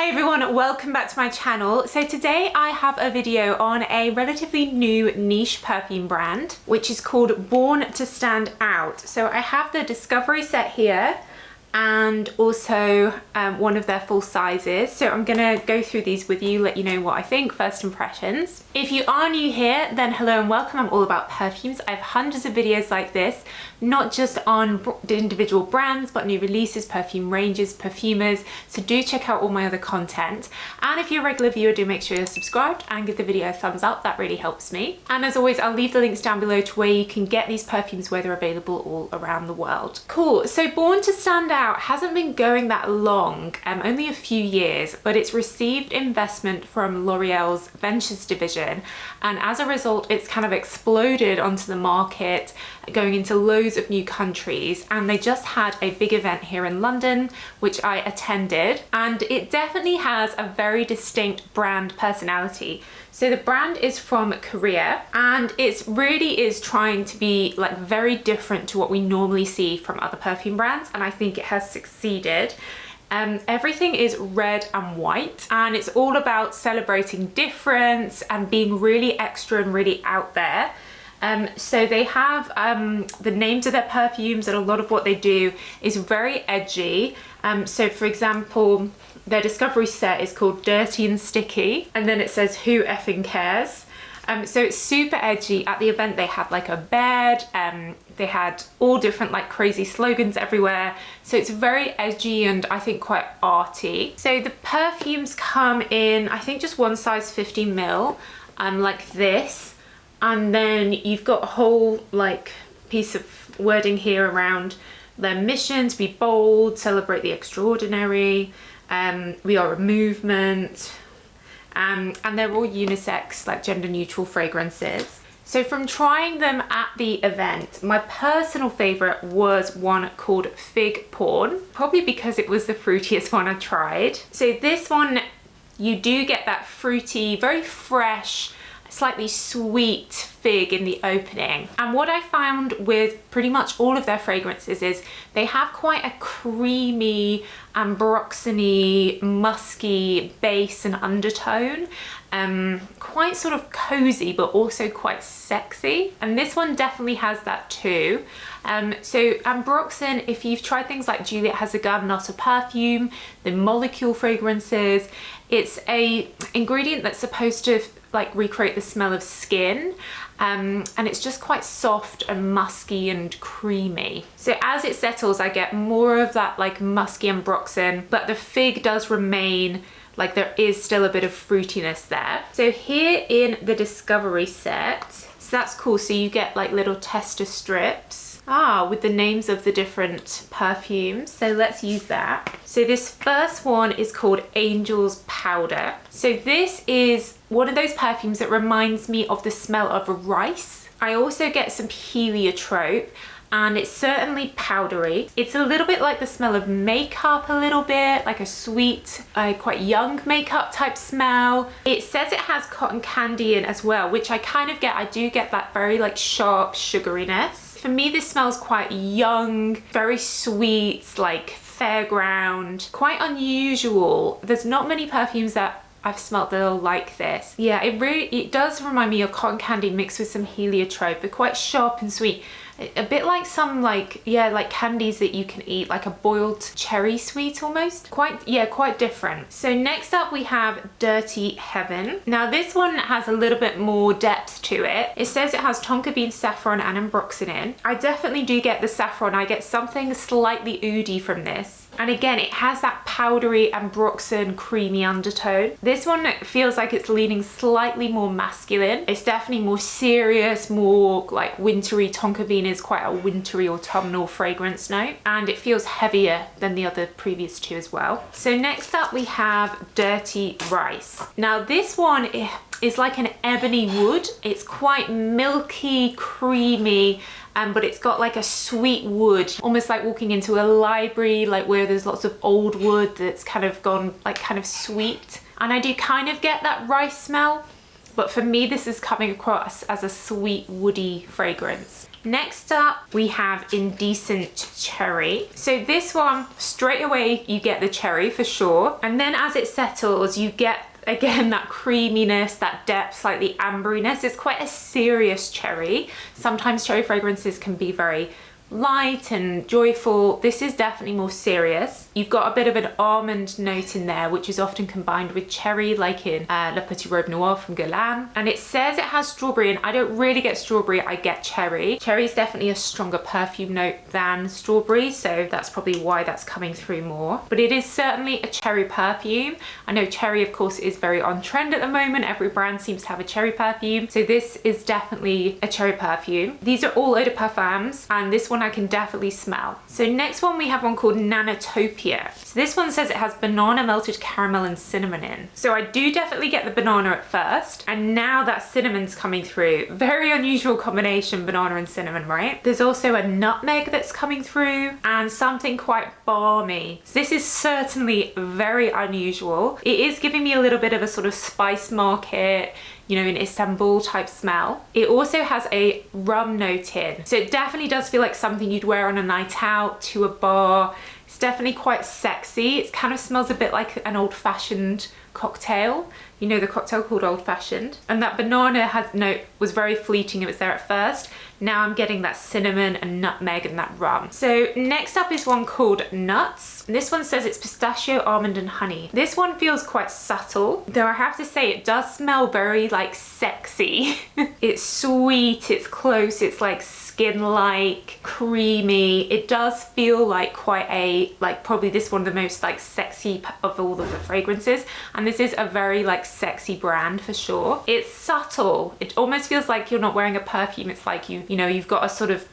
Hey everyone, welcome back to my channel. So today I have a video on a relatively new niche perfume brand, which is called Born to Stand Out. So I have the Discovery set here and also one of their full sizes. So I'm gonna go through these with you, let you know what I think, first impressions. If you are new here, then hello and welcome. I'm all about perfumes. I have hundreds of videos like this, not just on the individual brands, but new releases, perfume ranges, perfumers. So do check out all my other content. And if you're a regular viewer, do make sure you're subscribed and give the video a thumbs up. That really helps me. And as always, I'll leave the links down below to where you can get these perfumes where they're available all around the world. Cool, so Born to Stand Out hasn't been going that long, only a few years, but it's received investment from L'Oreal's Ventures division. And as a result, it's kind of exploded onto the market, going into loads of new countries. And they just had a big event here in London, which I attended, and it definitely has a very distinct brand personality. So the brand is from Korea, and it really is trying to be like very different to what we normally see from other perfume brands, and I think it has succeeded. Everything is red and white, and it's all about celebrating difference and being really extra and really out there. So they have the names of their perfumes, and a lot of what they do is very edgy. So for example, their Discovery set is called Dirty and Sticky, and then it says Who Effing Cares? So it's super edgy. At the event they had like a bed, they had all different like crazy slogans everywhere. So it's very edgy and I think quite arty. So the perfumes come in, I think just one size 50 ml, like this. And then you've got a whole like piece of wording here around their mission to be bold, celebrate the extraordinary, we are a movement, and they're all unisex, like gender neutral fragrances. So from trying them at the event, my personal favorite was one called Fig Porn, probably because it was the fruitiest one I tried. So this one, you do get that fruity, very fresh, slightly sweet fig in the opening. And what I found with pretty much all of their fragrances is they have quite a creamy, ambroxany, musky base and undertone. Quite sort of cozy, but also quite sexy. And this one definitely has that too. So ambroxan, if you've tried things like Juliet Has a Gun, Not a Perfume, the molecule fragrances, it's a ingredient that's supposed to like recreate the smell of skin, and it's just quite soft and musky and creamy. So as it settles, I get more of that like musky ambroxan, but the fig does remain, like there is still a bit of fruitiness there. So here in the Discovery set, so that's cool. So you get like little tester strips with the names of the different perfumes. So let's use that. So this first one is called Angel's Powder. So this is one of those perfumes that reminds me of the smell of rice. I also get some heliotrope, and it's certainly powdery. It's a little bit like the smell of makeup, a little bit like a sweet, quite young makeup type smell. It says it has cotton candy in as well, which I kind of get. I do get that very like sharp sugariness. For me, this smells quite young, very sweet, like fairground, quite unusual. There's not many perfumes that I've smelled that are like this. Yeah, it does remind me of cotton candy mixed with some heliotrope, but quite sharp and sweet. A bit like some like, yeah, like candies that you can eat, like a boiled cherry sweet almost. Quite different. So next up we have Dirty Heaven. Now this one has a little bit more depth to it. It says it has tonka bean, saffron and ambroxan in. I definitely do get the saffron. I get something slightly oody from this. And again, it has that powdery ambroxan creamy undertone. This one feels like it's leaning slightly more masculine. It's definitely more serious, more like wintry. Tonka bean is quite a wintry autumnal fragrance note, and it feels heavier than the other previous two as well. So next up we have Dirty Rice. Now this one is like an ebony wood. It's quite milky, creamy, but it's got like a sweet wood, almost like walking into a library, like where there's lots of old wood that's kind of gone like kind of sweet. And I do kind of get that rice smell, but for me this is coming across as a sweet woody fragrance. Next up, we have Indecent Cherry. So this one, straight away, you get the cherry for sure. And then as it settles, you get, again, that creaminess, that depth, slightly amberiness. It's quite a serious cherry. Sometimes cherry fragrances can be very light and joyful. This is definitely more serious. You've got a bit of an almond note in there, which is often combined with cherry, like in Le Petit Robe Noir from Guerlain. And it says it has strawberry, and I don't really get strawberry, I get cherry. Cherry is definitely a stronger perfume note than strawberry, so that's probably why that's coming through more. But it is certainly a cherry perfume. I know cherry, of course, is very on trend at the moment. Every brand seems to have a cherry perfume. So this is definitely a cherry perfume. These are all eau de parfums, and this one I can definitely smell. So next one, we have one called Nanotopia. So this one says it has banana, melted caramel and cinnamon in. So I do definitely get the banana at first, and now that cinnamon's coming through. Very unusual combination, banana and cinnamon, right? There's also a nutmeg that's coming through and something quite balmy. So this is certainly very unusual. It is giving me a little bit of a sort of spice market, you know, in Istanbul type smell. It also has a rum note in. So it definitely does feel like something you'd wear on a night out, to a bar. It's definitely quite sexy. It kind of smells a bit like an old-fashioned cocktail. You know, the cocktail called Old Fashioned. And that banana note was very fleeting. It was there at first. Now I'm getting that cinnamon and nutmeg and that rum. So next up is one called Nuts. This one says it's pistachio, almond and honey. This one feels quite subtle, though I have to say it does smell very like sexy. It's sweet, it's close, it's like skin-like, creamy. It does feel like quite a, like probably this one of the most like sexy of all of the fragrances. And this is a very like sexy brand for sure. It's subtle. It almost feels like you're not wearing a perfume. It's like you know, you've got a sort of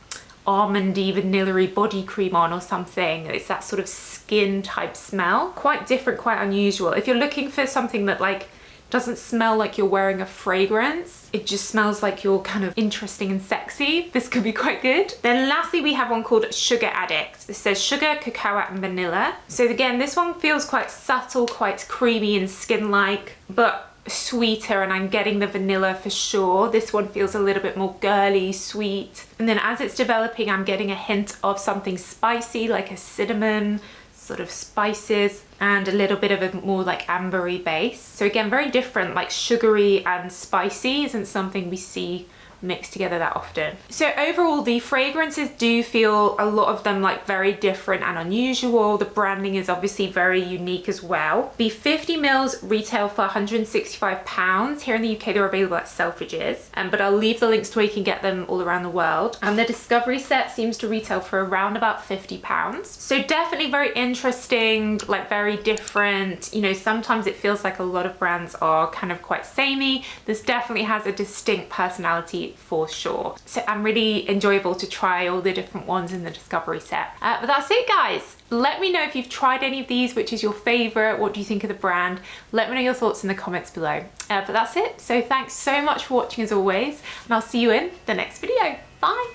almondy, vanilla-y body cream on or something. It's that sort of skin type smell. Quite different, quite unusual. If you're looking for something that like doesn't smell like you're wearing a fragrance, it just smells like you're kind of interesting and sexy, this could be quite good. Then lastly, we have one called Sugar Addict. It says sugar, cacao and vanilla. So again, this one feels quite subtle, quite creamy and skin-like, but sweeter, and I'm getting the vanilla for sure. This one feels a little bit more girly, sweet. And then as it's developing, I'm getting a hint of something spicy, like a cinnamon, sort of spices, and a little bit of a more like ambery base. So again, very different, like sugary and spicy isn't something we see mixed together that often. So overall, the fragrances do feel, a lot of them, like very different and unusual. The branding is obviously very unique as well. The 50 mils retail for £165. Here in the UK, they're available at Selfridges, but I'll leave the links to where you can get them all around the world. And the Discovery set seems to retail for around about £50. So definitely very interesting, like very different. You know, sometimes it feels like a lot of brands are kind of quite samey. This definitely has a distinct personality for sure. So I'm really enjoyable to try all the different ones in the Discovery set. But that's it, guys. Let me know if you've tried any of these, which is your favorite, what do you think of the brand? Let me know your thoughts in the comments below. But that's it. So thanks so much for watching as always, and I'll see you in the next video. Bye.